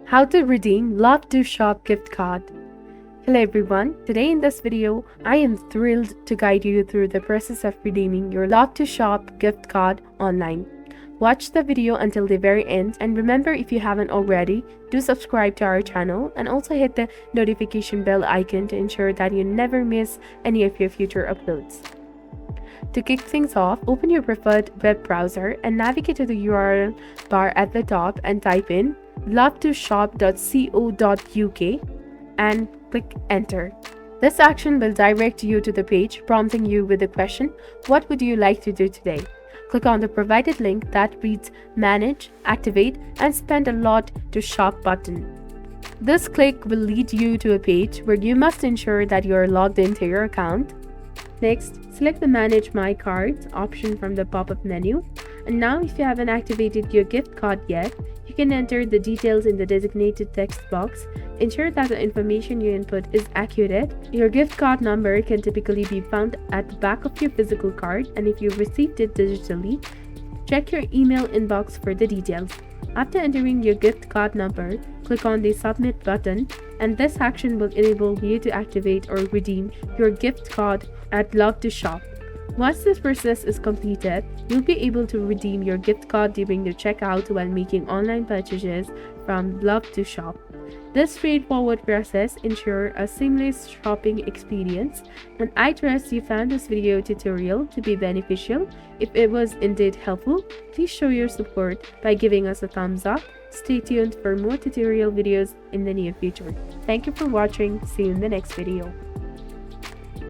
How to redeem Love2Shop gift card. Hello everyone, today in this video, I am thrilled to guide you through the process of redeeming your Love2Shop gift card online. Watch the video until the very end, and remember, if you haven't already, do subscribe to our channel and also hit the notification bell icon to ensure that you never miss any of your future uploads. To kick things off, open your preferred web browser and navigate to the URL bar at the top and type in love2shop.co.uk and click enter. This action will direct you to the page prompting you with the question, what would you like to do today? Click on the provided link that reads Manage, Activate and Spend a Lot to Shop button. This click will lead you to a page where you must ensure that you are logged into your account. Next, select the Manage My Cards option from the pop-up menu. And now, if you haven't activated your gift card yet, you can enter the details in the designated text box. Ensure that the information you input is accurate. Your gift card number can typically be found at the back of your physical card, and if you received it digitally, check your email inbox for the details. After entering your gift card number, click on the Submit button, and this action will enable you to activate or redeem your gift card at Love2Shop. Once this process is completed, you'll be able to redeem your gift card during the checkout while making online purchases from Love2Shop. This straightforward process ensures a seamless shopping experience, and I trust you found this video tutorial to be beneficial. If it was indeed helpful, please show your support by giving us a thumbs up. Stay tuned for more tutorial videos in the near future. Thank you for watching. See you in the next video.